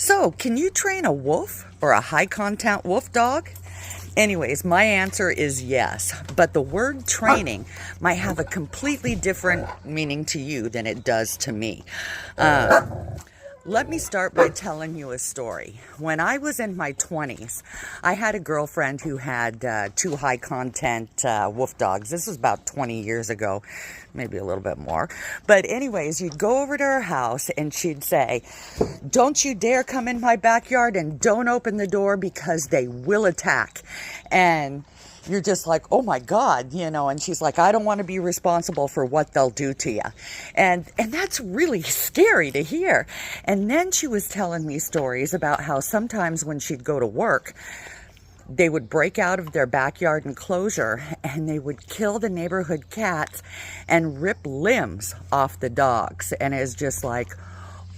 So, can you train a wolf or a high-content wolf dog? Anyways, my answer is yes, but the word training might have a completely different meaning to you than it does to me. Let me start by telling you a story. When I was in my 20s, I had a girlfriend who had two high-content wolf dogs. This was about 20 years ago, maybe a little bit more. But anyways, you'd go over to her house and she'd say, "Don't you dare come in my backyard and don't open the door because they will attack." And you're just like, oh my God, and she's like, "I don't want to be responsible for what they'll do to you." And that's really scary to hear. And then she was telling me stories about how sometimes when she'd go to work, they would break out of their backyard enclosure and they would kill the neighborhood cats and rip limbs off the dogs. And it's just like,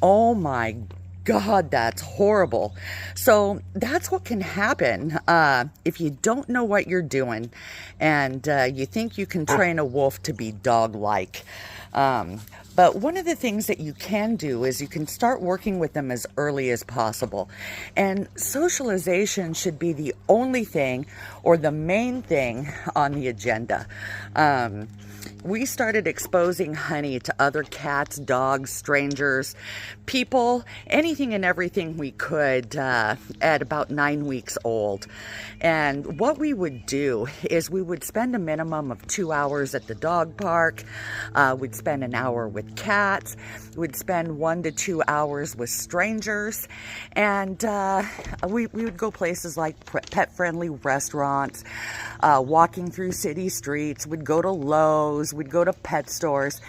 oh my God, that's horrible. So that's what can happen if you don't know what you're doing and you think you can train a wolf to be dog-like. But one of the things that you can do is you can start working with them as early as possible. And socialization should be the only thing or the main thing on the agenda. We started exposing Honey to other cats, dogs, strangers, people, anything and everything we could at about 9 weeks old. And what we would do is we would spend a minimum of 2 hours at the dog park. We'd spend an hour with cats. We'd spend 1 to 2 hours with strangers. And we would go places like pet-friendly restaurants, walking through city streets. We'd go to Lowe's. We'd go to pet stores,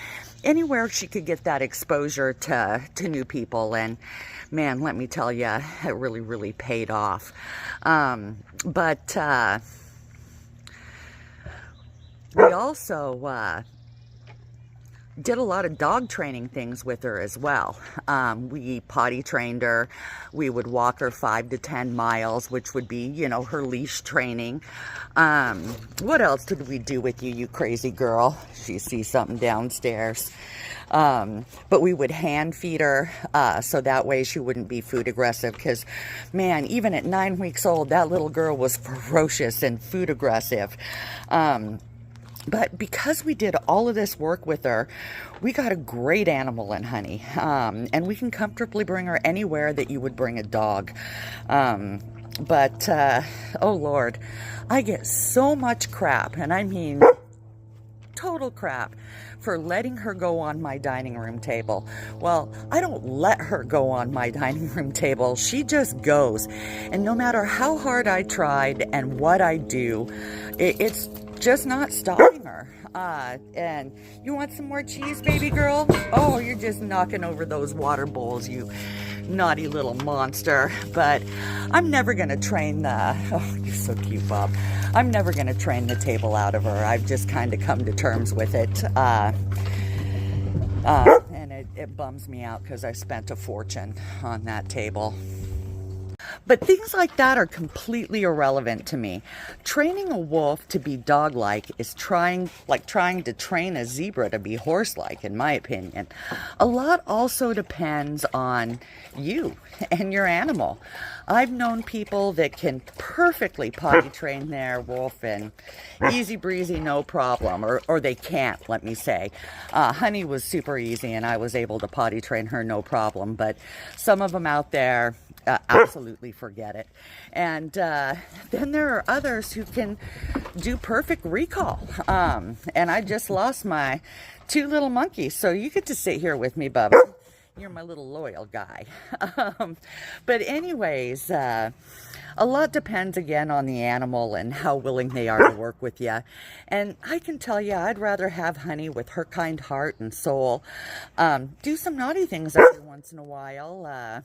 anywhere she could get that exposure to new people. And man, let me tell you, it really, really paid off. But we also did a lot of dog training things with her as well. We potty trained her. We would walk her 5 to 10 miles, which would be, her leash training. What else did we do with you, you crazy girl? She sees something downstairs. But we would hand feed her, so that way she wouldn't be food aggressive, because, man, even at 9 weeks old, that little girl was ferocious and food aggressive. But because we did all of this work with her, we got a great animal in Honey. And we can comfortably bring her anywhere that you would bring a dog. But oh Lord, I get so much crap, and I mean total crap, for letting her go on my dining room table. Well, I don't let her go on my dining room table. She just goes. And no matter how hard I tried and what I do, it's just not stopping her. And you want some more cheese, baby girl? Oh, you're just knocking over those water bowls, you naughty little monster. But I'm never going to train oh, you're so cute, Bob. I'm never going to train the table out of her. I've just kind of come to terms with it. And it bums me out because I spent a fortune on that table. But things like that are completely irrelevant to me. Training a wolf to be dog-like is trying to train a zebra to be horse-like, in my opinion. A lot also depends on you and your animal. I've known people that can perfectly potty train their wolf and easy breezy, no problem, or they can't, let me say. Honey was super easy and I was able to potty train her no problem, but some of them out there, absolutely forget it. And then there are others who can do perfect recall. And I just lost my 2 little monkeys, so you get to sit here with me, Bubba. You're my little loyal guy. But anyways, a lot depends again on the animal and how willing they are to work with you. And I can tell you, I'd rather have Honey with her kind heart and soul do some naughty things every once in a while,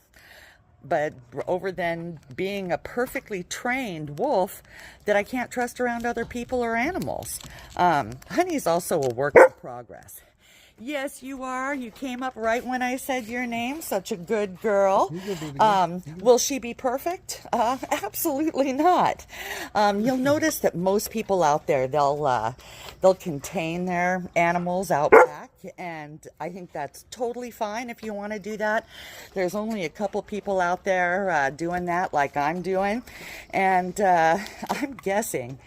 but over than being a perfectly trained wolf that I can't trust around other people or animals. Honey's also a work in progress. Yes, you are. You came up right when I said your name. Such a good girl. Will she be perfect? Absolutely not. You'll notice that most people out there, they'll contain their animals out back and I think that's totally fine if you want to do that. There's only a couple people out there doing that like I'm doing, and I'm guessing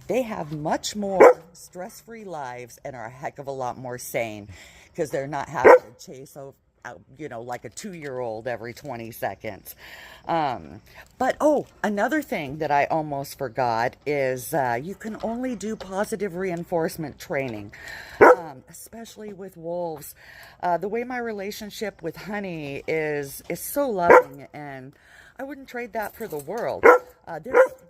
they have much more stress-free lives and are a heck of a lot more sane because they're not having to chase over, like a 2-year-old every 20 seconds. But another thing that I almost forgot is you can only do positive reinforcement training, especially with wolves. The way my relationship with Honey is so loving, and I wouldn't trade that for the world.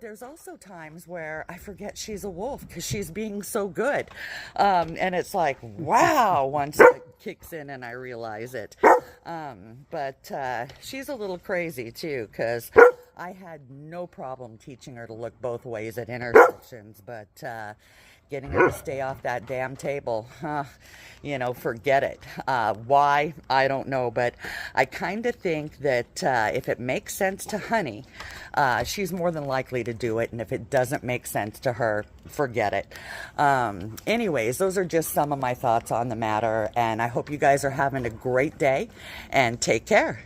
There's also times where I forget she's a wolf because she's being so good. And it's like, wow, once it kicks in and I realize it. But she's a little crazy too, because I had no problem teaching her to look both ways at intersections, but getting her to stay off that damn table, forget it. Why? I don't know, but I kind of think that if it makes sense to Honey, she's more than likely to do it, and if it doesn't make sense to her, forget it. Anyways, those are just some of my thoughts on the matter, and I hope you guys are having a great day, and take care.